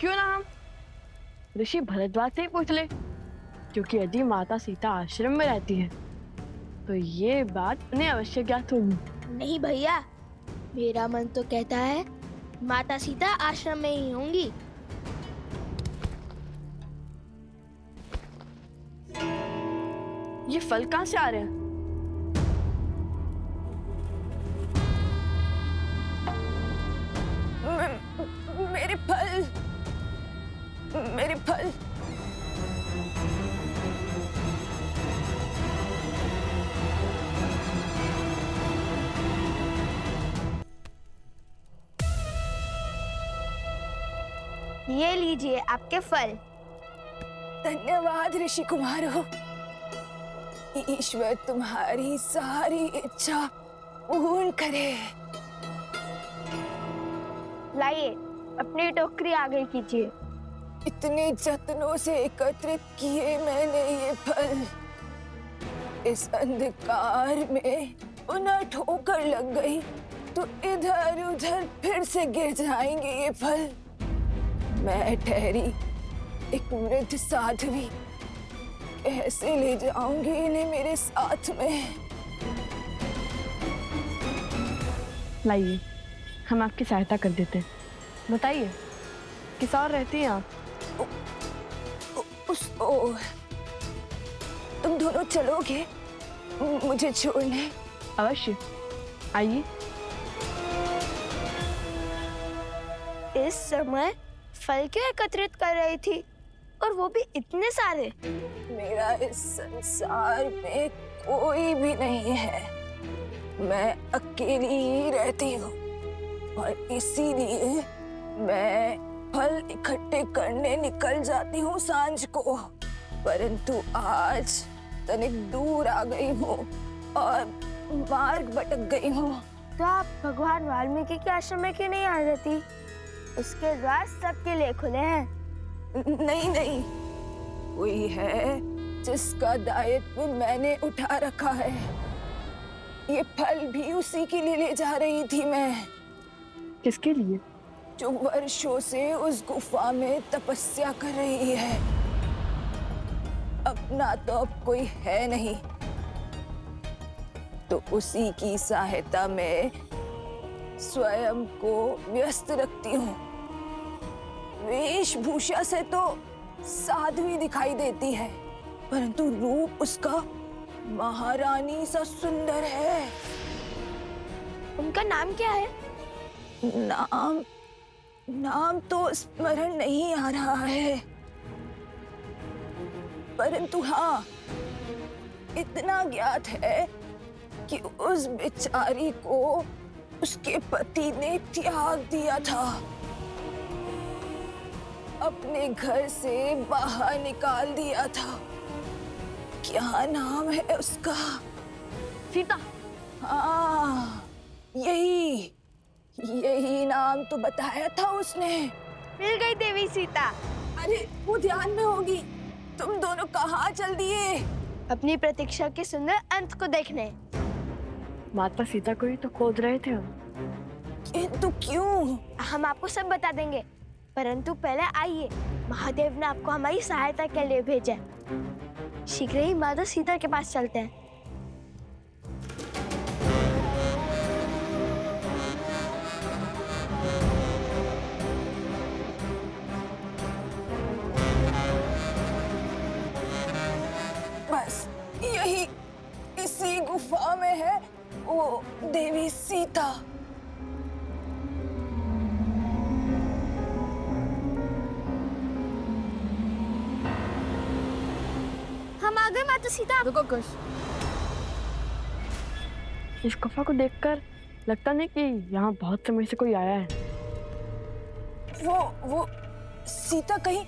क्यों ना हम ऋषि भरद्वाज से ही पूछ ले, क्योंकि यदि माता सीता आश्रम में रहती है तो ये बात उन्हें अवश्य ज्ञात होगी। नहीं भैया, मेरा मन तो कहता है माता सीता आश्रम में ही होंगी। ये फल कहाँ से आ रहे हैं? मेरे फल, मेरे फल। ये लीजिए आपके फल। धन्यवाद ऋषि कुमारो। ईश्वर तुम्हारी सारी इच्छा पूर्ण करे। लाइए, अपनी टोकरी आगे कीजिए। इतने जतनों से एकत्रित किए मैंने ये फल, इस अंधकार में उन्हें ठोकर लग गई तो इधर उधर फिर से गिर जाएंगे ये फल। मैं ठहरी एक वृद्ध साध्वी, कैसे ले जाऊंगी इन्हें मेरे साथ में? लाइए, हम आपकी सहायता कर देते हैं। बताइए, किस और रहती हैं आप? तुम दोनों चलोगे मुझे छोड़ने? अवश्य, आइए। इस समय फल क्यों एकत्रित कर रही थी, और वो भी इतने सारे? मेरा इस संसार में कोई भी नहीं है, मैं अकेली ही रहती हूँ और इसीलिए मैं फल इकट्ठे करने निकल जाती हूँ सांझ को। परंतु आज तनिक दूर आ गई हूँ और मार्ग भटक गई हूँ। तो आप भगवान वाल्मीकि के आश्रम में क्यों नहीं आ जाती? उसके द्वार सबके लिए खुले हैं। नहीं नहीं, कोई है जिसका दायित्व मैंने उठा रखा है। ये फल भी उसी के लिए ले जा रही थी मैं। किसके लिए? जो वर्षों से उस गुफा में तपस्या कर रही है। अपना तो अब कोई है नहीं, तो उसी की सहायता में स्वयं को व्यस्त रखती हूँ। वेशभूषा से तो साध्वी दिखाई देती है, परंतु रूप उसका महारानी सा सुंदर है। उनका नाम क्या है? नाम तो स्मरण नहीं आ रहा है, परंतु हाँ, इतना ज्ञात है कि उस बेचारी को उसके पति ने त्याग दिया था, अपने घर से बाहर निकाल दिया था। क्या नाम है उसका? सीता। हाँ, यही नाम तो बताया था उसने। मिल गई देवी सीता। अरे वो ध्यान में होगी। तुम दोनों कहाँ चल दिए? अपनी प्रतीक्षा के सुंदर अंत को देखने। माता सीता को ही तो खोज रहे थे हम। किंतु क्यों? हम आपको सब बता देंगे, परंतु पहले आइए, महादेव ने आपको हमारी सहायता के लिए भेजा है। शीघ्र ही माता सीता के पास चलते हैं। बस यही इसी गुफा में है वो देवी सीता। हम आ गए माता सीता। रुको कुछ। इस गुफा को देखकर लगता नहीं कि यहाँ बहुत समय से कोई आया है। वो सीता कहीं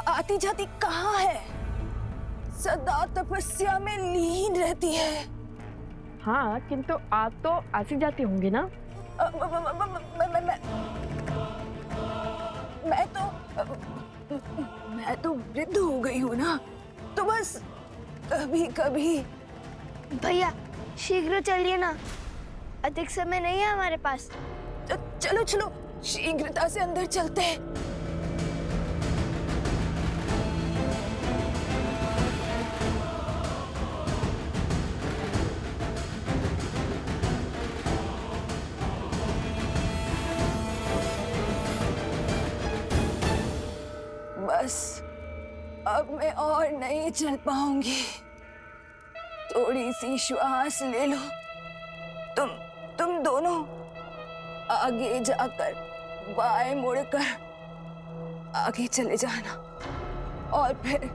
आती जाती कहाँ है? सदा तपस्या में लीन रहती है। हाँ, किंतु आप तो आती जाती होंगी ना? मैं तो वृद्ध हो गई हूँ ना, तो बस कभी कभी। भैया शीघ्र चलिए ना, अधिक समय नहीं है हमारे पास। चलो चलो, शीघ्रता से अंदर चलते हैं। बस अब मैं और नहीं चल पाऊंगी। थोड़ी सी श्वास ले लो। तुम दोनों आगे जाकर बाएं मुड़कर आगे चले जाना और फिर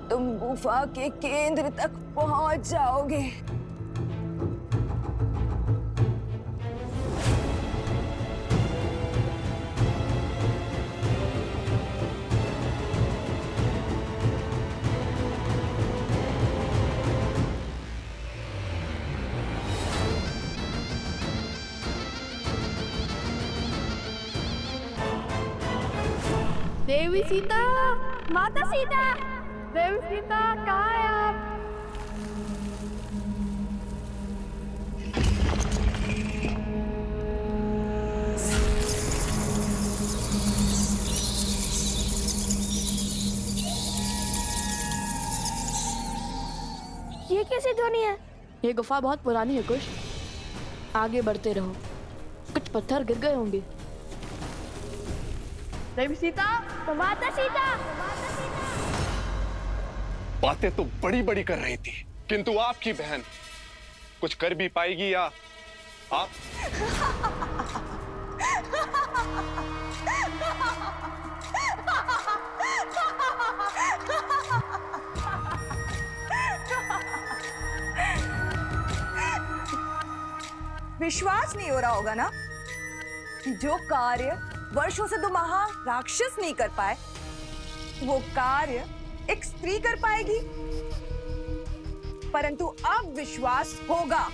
तुम गुफा के केंद्र तक पहुंच जाओगे। देवी सीता, माता सीता, देवी सीता कहाँ है आप? ये कैसी ध्वनि है? ये गुफा बहुत पुरानी है कुश। आगे बढ़ते रहो, कुछ पत्थर गिर गए होंगे। देवी सीता, माता सीता, बातें तो बड़ी बड़ी कर रही थी, किंतु आपकी बहन कुछ कर भी पाएगी या आप? विश्वास नहीं हो रहा होगा ना कि जो कार्य वर्षों से दो महान राक्षस नहीं कर पाए, वो कार्य एक स्त्री कर पाएगी। परंतु अब विश्वास होगा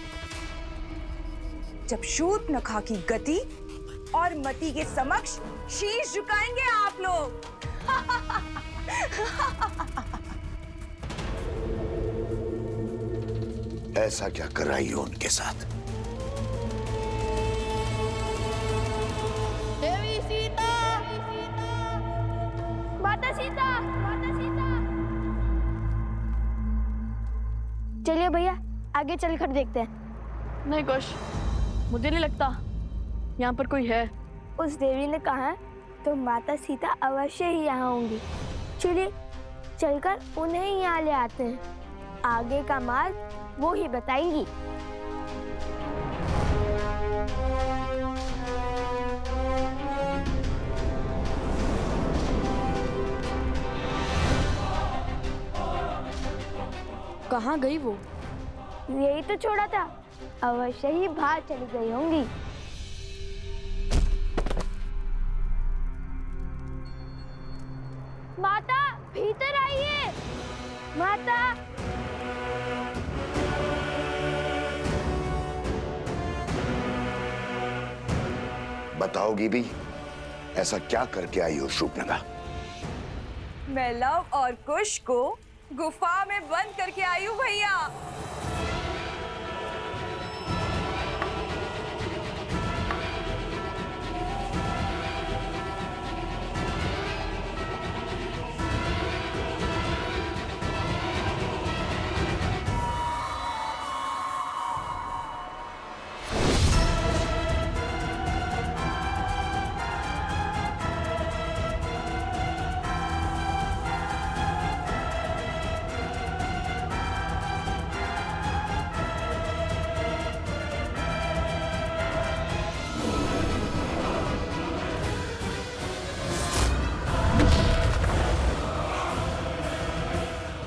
जब शूर्पणखा की गति और मति के समक्ष शीश झुकाएंगे आप लोग। ऐसा क्या कराई हो उनके साथ? देवी सीता, माता सीता, माता सीता। चलिए भैया, आगे चलकर देखते हैं। नहीं कुश, मुझे नहीं लगता यहाँ पर कोई है। उस देवी ने कहा है तो माता सीता अवश्य ही यहाँ होंगी। चलिए चलकर उन्हें ही यहाँ ले आते हैं। आगे का मार्ग वो ही बताएंगी। कहाँ गई वो? यही तो छोड़ा था, अवश्य ही बाहर चली गई होंगी। माता, भीतर आइए। माता, बताओगी भी? ऐसा क्या करके आई हो शूर्पणखा? मैं लव और कुश को गुफा में बंद करके आई हूँ भैया।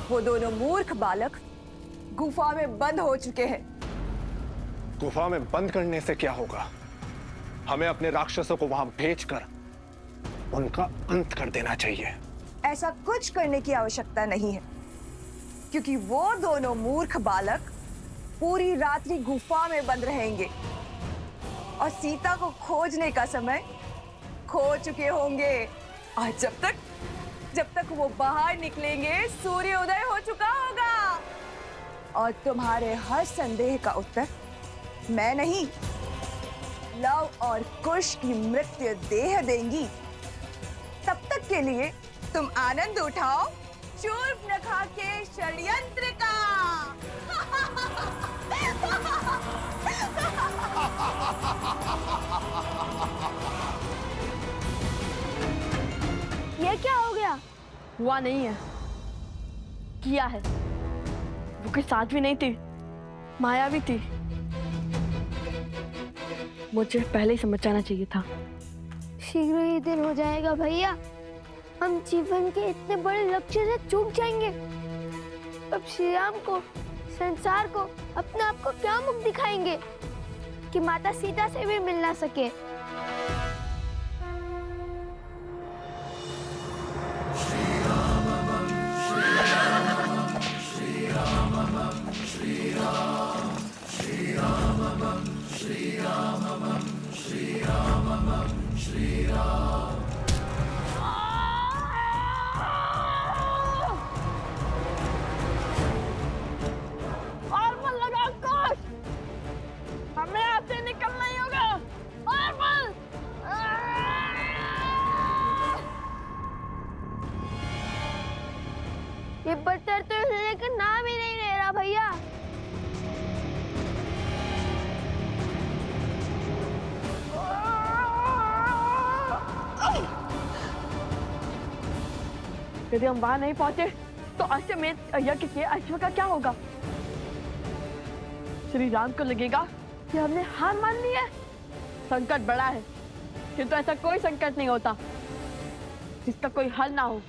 वो दोनों मूर्ख बालक गुफा में बंद हो चुके हैं। गुफा में बंद करने से क्या होगा? हमें अपने राक्षसों को वहां भेजकर उनका अंत कर देना चाहिए। ऐसा कुछ करने की आवश्यकता नहीं है, क्योंकि वो दोनों मूर्ख बालक पूरी रात्रि गुफा में बंद रहेंगे और सीता को खोजने का समय खो चुके होंगे। और जब तक वो बाहर निकलेंगे, सूर्योदय हो चुका होगा। और तुम्हारे हर संदेह का उत्तर मैं नहीं, लव और कुश की मृत्यु देह देंगी। तब तक के लिए तुम आनंद उठाओ शूर्पणखा के षड्यंत्र का। ये क्या हो गया? हुआ नहीं है, किया है। वो कोई साध्वी नहीं थी, मायावी थी। मुझे पहले ही समझ जाना चाहिए था। शीघ्र ही दिन हो जाएगा भैया, हम जीवन के इतने बड़े लक्ष्य से चूक जाएंगे। अब श्री राम को, संसार को, अपने आप को क्या मुख दिखाएंगे कि माता सीता से भी मिल ना सके। और बल लगाओ कोश, हमें यहाँ से निकलना ही होगा। और बल। ये पत्थर तो हिलने का नाम ही नहीं ले रहा भैया। यदि हम वहां नहीं पहुंचे तो अश्वमेध यज्ञ के अश्व का क्या होगा? श्री राम को लगेगा कि हमने हार मान ली है। संकट बड़ा है, किंतु ऐसा कोई संकट नहीं होता जिसका कोई हल ना हो।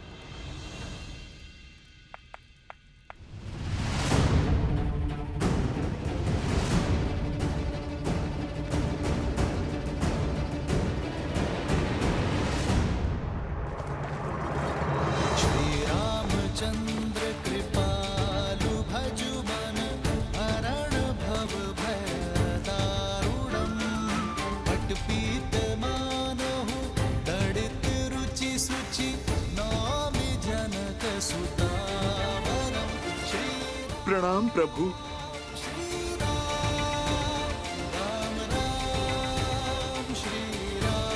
चंद्र कृपालु भजु मन हरण भव भय दारुणम पटपीत मानहु दड़ित रुचि सुचि नौमि जनक सुतावरम श्री प्रणाम प्रभु। राम राम श्री राम।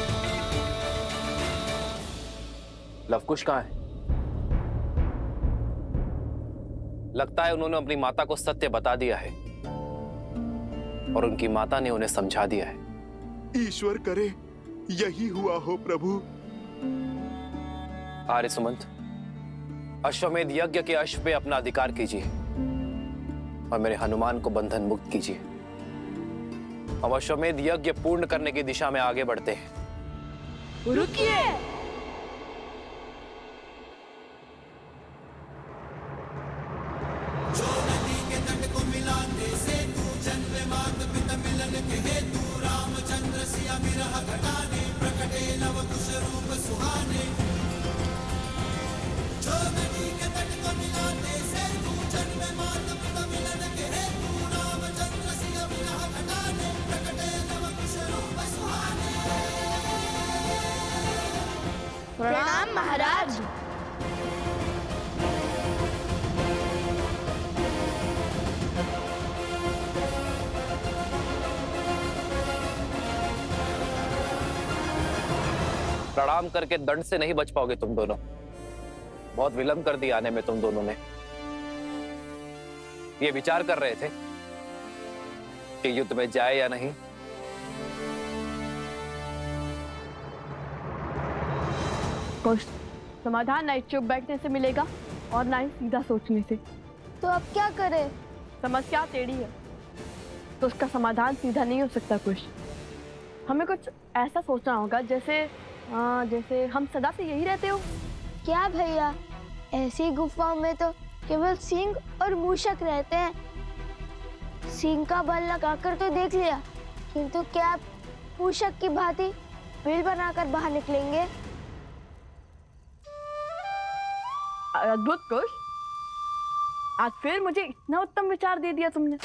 लवकुश कहाँ है? लगता है उन्होंने अपनी माता को सत्य बता दिया है और उनकी माता ने उन्हें समझा दिया है। ईश्वर करे यही हुआ हो प्रभु। आर्य सुमंत, अश्वमेध यज्ञ के अश्व पे अपना अधिकार कीजिए और मेरे हनुमान को बंधन मुक्त कीजिए। हम अश्वमेध यज्ञ पूर्ण करने की दिशा में आगे बढ़ते हैं। रुकिए। प्रणाम महाराज। प्रणाम करके दंड से नहीं बच पाओगे तुम दोनों। बहुत विलंब कर दिया आने में तुम दोनों ने। ये विचार कर रहे थे कि युद्ध में जाए या नहीं। कुछ समाधान ना चुप बैठने से मिलेगा और ना ही सीधा सोचने से। तो अब क्या करें? समस्या टेढ़ी है तो उसका समाधान सीधा नहीं हो सकता। कुछ हमें कुछ ऐसा सोचना होगा जैसे जैसे हम सदा से यही रहते हो। क्या भैया, ऐसी गुफाओं में तो केवल सिंह और मूषक रहते हैं। सिंह का बल लगाकर तो देख लिया, किंतु क्या आप मूषक की भांति बिल बनाकर बाहर निकलेंगे? अद्भुत कुश, आज फिर मुझे इतना उत्तम विचार दे दिया तुमने।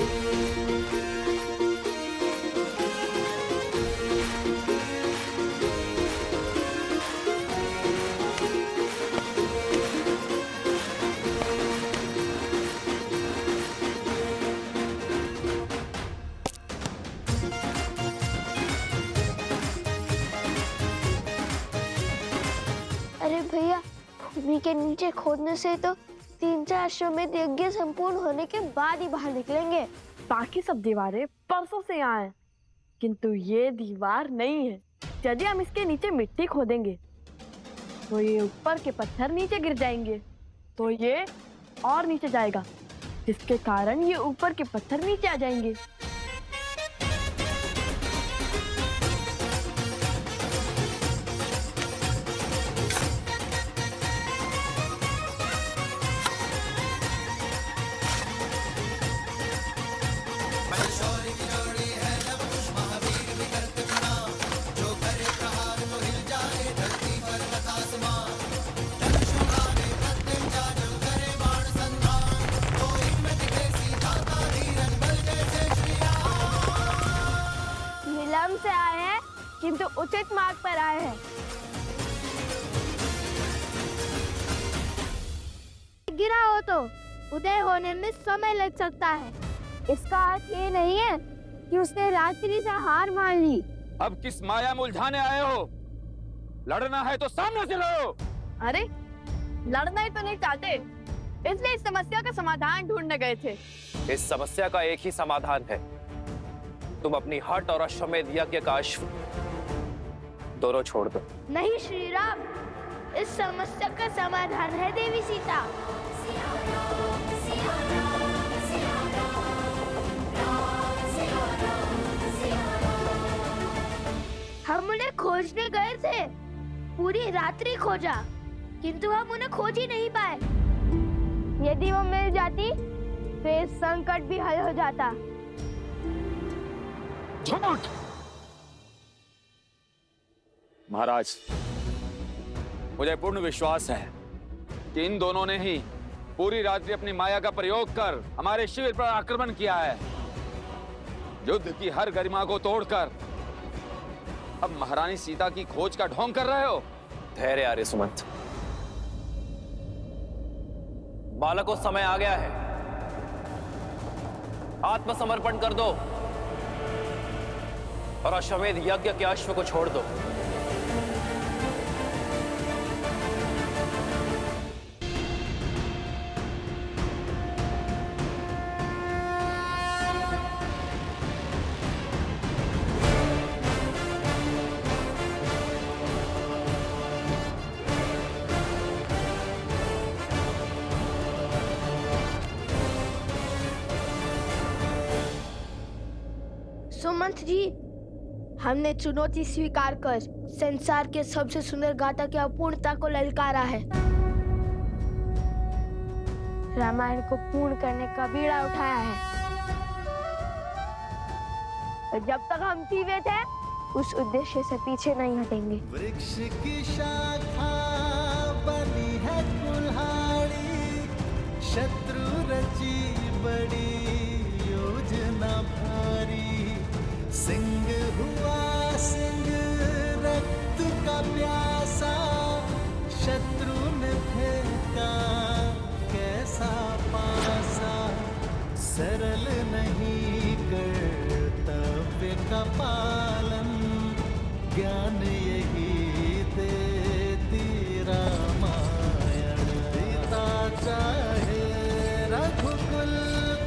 अरे भैया, भूमि के नीचे खोदने से तो 3-4 अश्वमेध यज्ञ संपूर्ण होने के बाद ही बाहर निकलेंगे। बाकी सब दीवारें परसों से यहाँ हैं, किंतु ये दीवार नहीं है। यदि हम इसके नीचे मिट्टी खोदेंगे तो ये ऊपर के पत्थर नीचे गिर जाएंगे, तो ये और नीचे जाएगा, जिसके कारण ये ऊपर के पत्थर नीचे आ जाएंगे। विलंब से आए हैं किंतु उचित मार्ग पर आए हैं। गिरा हो तो उदय होने में समय लग सकता है। इसका अर्थ ये नहीं है कि उसने रात्रि से हार मान ली। अब किस माया में उलझाने आए हो? लड़ना है तो सामने से लड़ो। अरे लड़ना ही तो नहीं चाहते, इसलिए इस समस्या का समाधान ढूंढने गए थे। इस समस्या का एक ही समाधान है, तुम अपनी हट और अश्वमेध यज्ञ का अश्व दोनों छोड़ दो। नहीं श्री राम, इस समस्या का समाधान है देवी सीता। हम उन्हें खोजने गए थे, पूरी रात्रि खोजा, किंतु हम उन्हें खोज ही नहीं पाए। यदि वो मिल जाती तो ये संकट भी हल हो जाता। झूठ! महाराज, मुझे पूर्ण विश्वास है कि इन दोनों ने ही पूरी रात्रि अपनी माया का प्रयोग कर हमारे शिविर पर आक्रमण किया है। युद्ध की हर गरिमा को तोड़कर अब महारानी सीता की खोज का ढोंग कर रहे हो। धैर्य आर्य सुमंत, बालकों समय आ गया है, आत्मसमर्पण कर दो और अश्वमेध यज्ञ के अश्व को छोड़ दो। सुमंत जी, हमने चुनौती स्वीकार कर संसार के सबसे सुंदर गाथा की अपूर्णता को ललकारा है। रामायण को पूर्ण करने का बीड़ा उठाया है। और जब तक हम जीवित हैं, उस उद्देश्य से पीछे नहीं हटेंगे। वृक्ष की शाखा बनी है कुल्हाड़ी, शत्रु रची बड़ी योजना भारी। सिंह हुआ सिंह रक्त का प्यासा, शत्रु ने फेंका कैसा पासा। सरल नहीं कर्तव्य का पालन, ज्ञान यही देती रामायण। पिता चाहे रघुकुल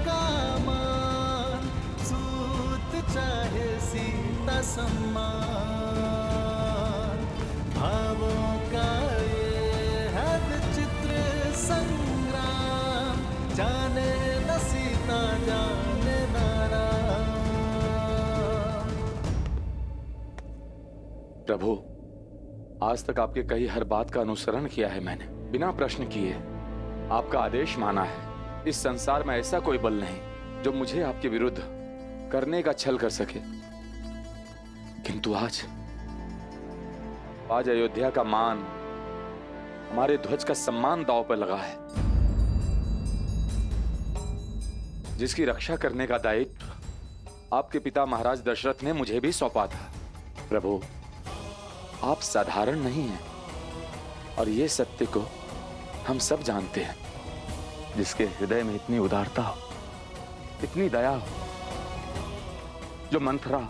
का मान, सूत चाहे सीता सम्मान। भावों का ये है विचित्र संग्राम, जाने न सीता जाने न राम। प्रभु, आज तक आपके कही हर बात का अनुसरण किया है मैंने, बिना प्रश्न किए आपका आदेश माना है। इस संसार में ऐसा कोई बल नहीं जो मुझे आपके विरुद्ध करने का छल कर सके। किंतु आज अयोध्या का मान, हमारे ध्वज का सम्मान दांव पर लगा है, जिसकी रक्षा करने का दायित्व आपके पिता महाराज दशरथ ने मुझे भी सौंपा था। प्रभु, आप साधारण नहीं हैं, और ये सत्य को हम सब जानते हैं। जिसके हृदय में इतनी उदारता हो, इतनी दया हो, जो मंथरा,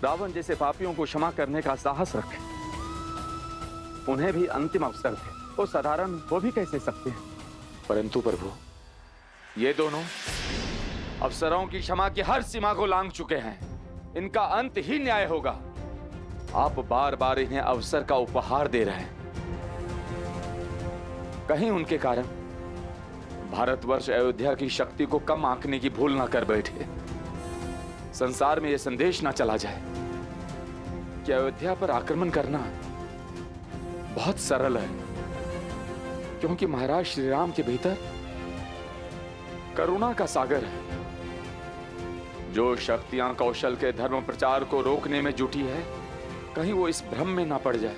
रावण जैसे पापियों को क्षमा करने का साहस रखे, उन्हें भी अंतिम अवसर थे, वो साधारण वो भी कैसे सकते हैं। परंतु प्रभु, ये दोनों अफसरों की क्षमा की हर सीमा को लांघ चुके हैं। इनका अंत ही न्याय होगा। आप बार बार इन्हें अवसर का उपहार दे रहे हैं, कहीं उनके कारण भारतवर्ष अयोध्या की शक्ति को कम आंकने की भूल ना कर बैठे। संसार में यह संदेश ना चला जाए कि अयोध्या पर आक्रमण करना बहुत सरल है, क्योंकि महाराज श्री राम के भीतर करुणा का सागर है। जो शक्तियां कौशल के धर्म प्रचार को रोकने में जुटी है, कहीं वो इस भ्रम में ना पड़ जाए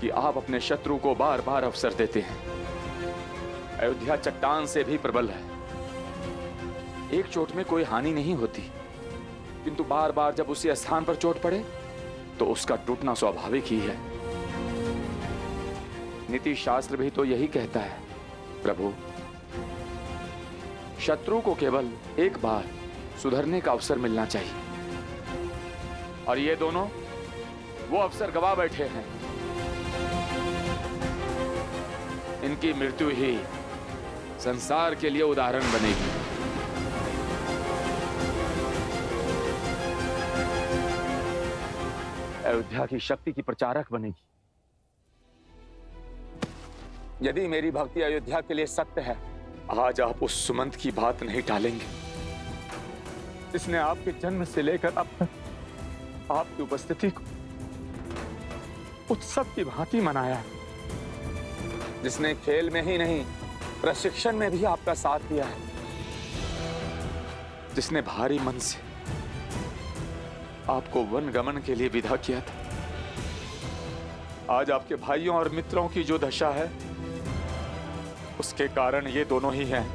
कि आप अपने शत्रु को बार बार अवसर देते हैं। अयोध्या चट्टान से भी प्रबल है। एक चोट में कोई हानि नहीं होती, किंतु बार बार जब उसी स्थान पर चोट पड़े तो उसका टूटना स्वाभाविक ही है। नीति शास्त्र भी तो यही कहता है प्रभु, शत्रु को केवल एक बार सुधरने का अवसर मिलना चाहिए, और ये दोनों वो अवसर गवा बैठे हैं। इनकी मृत्यु ही संसार के लिए उदाहरण बनेगी। अयोध्या की शक्ति की प्रचारक बनेगी। यदि मेरी भक्ति अयोध्या के लिए सत्य है, आज आप उस सुमंत की बात नहीं टालेंगे जिसने आपके जन्म से लेकर अब तक आपकी उपस्थिति को उत्सव की भांति मनाया, जिसने खेल में ही नहीं प्रशिक्षण में भी आपका साथ दिया है, जिसने भारी मन से आपको वन गमन के लिए विदा किया था। आज आपके भाइयों और मित्रों की जो दशा है, उसके कारण ये दोनों ही हैं।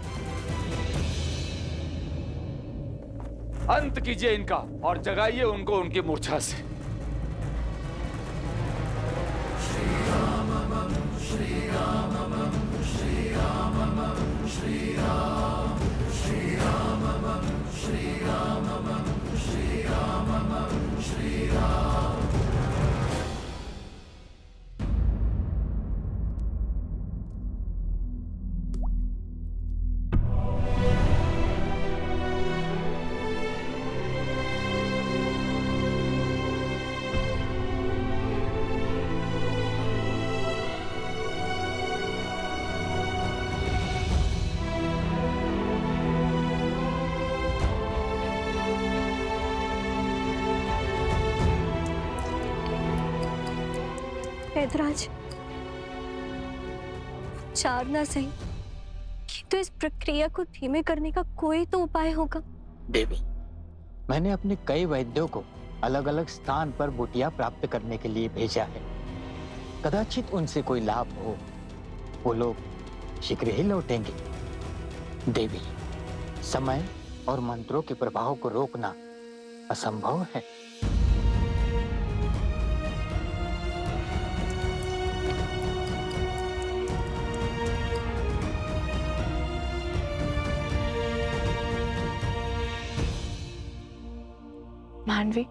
अंत कीजिए इनका और जगाइए उनको उनकी मूर्छा से। ऐदराज, चार ना सही, तो इस प्रक्रिया को धीमे करने का कोई तो उपाय होगा। देवी, मैंने अपने कई वैद्यों को अलग अलग स्थान पर बूटियां प्राप्त करने के लिए भेजा है। कदाचित उनसे कोई लाभ हो। वो लोग शीघ्र ही लौटेंगे। देवी, समय और मंत्रों के प्रभाव को रोकना असंभव है। मानवी,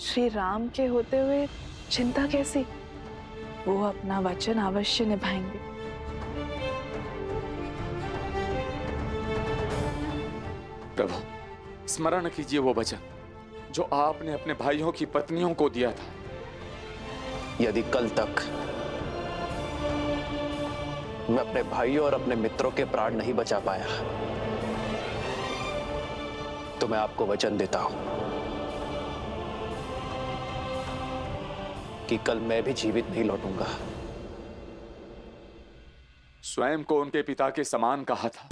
श्री राम के होते हुए चिंता कैसी? वो अपना वचन अवश्य निभाएंगे। प्रभु, स्मरण कीजिए वो वचन जो आपने अपने भाइयों की पत्नियों को दिया था। यदि कल तक मैं अपने भाइयों और अपने मित्रों के प्राण नहीं बचा पाया, तो मैं आपको वचन देता हूं कि कल मैं भी जीवित नहीं लौटूंगा। स्वयं को उनके पिता के समान कहा था।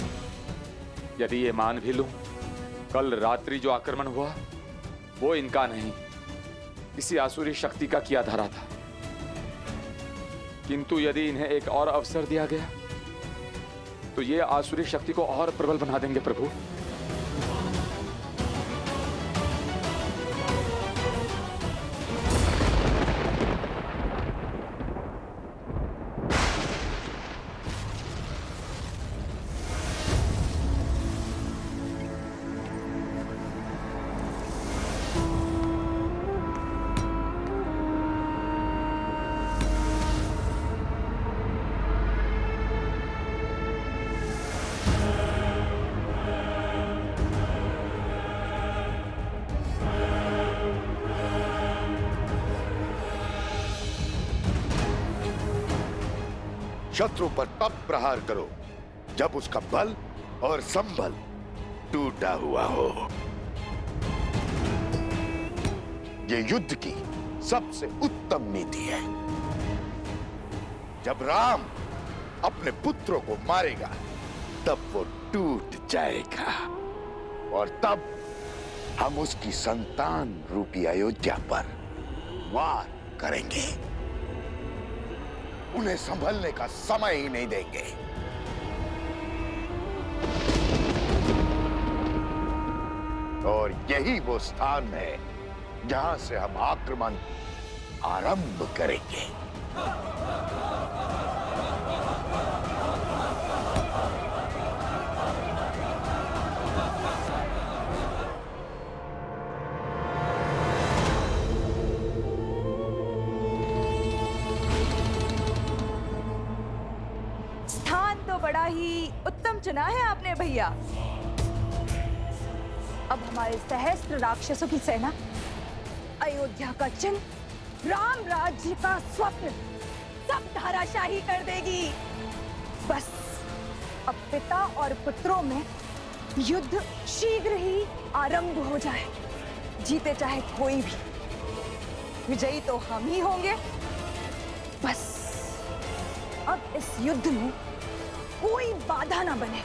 यदि ये मान भी लूं, कल रात्रि जो आक्रमण हुआ वो इनका नहीं, किसी आसुरी शक्ति का किया धरा था। किंतु यदि इन्हें एक और अवसर दिया गया तो ये आसुरी शक्ति को और प्रबल बना देंगे। प्रभु, शत्रु पर तब प्रहार करो जब उसका बल और संबल टूटा हुआ हो। ये युद्ध की सबसे उत्तम नीति है। जब राम अपने पुत्रों को मारेगा तब वो टूट जाएगा और तब हम उसकी संतान रूपी अयोध्या पर वार करेंगे। उन्हें संभलने का समय ही नहीं देंगे। और यही वो स्थान है जहां से हम आक्रमण आरंभ करेंगे। स्थान तो बड़ा ही उत्तम चुना है आपने भैया। अब हमारे सहस्त्र राक्षसों की सेना अयोध्या का चिन्ह, राम राज्य का स्वप्न सब धराशाही कर देगी। बस अब पिता और पुत्रों में युद्ध शीघ्र ही आरंभ हो जाए। जीते चाहे कोई भी, विजयी तो हम ही होंगे। बस अब इस युद्ध में कोई बाधा ना बने।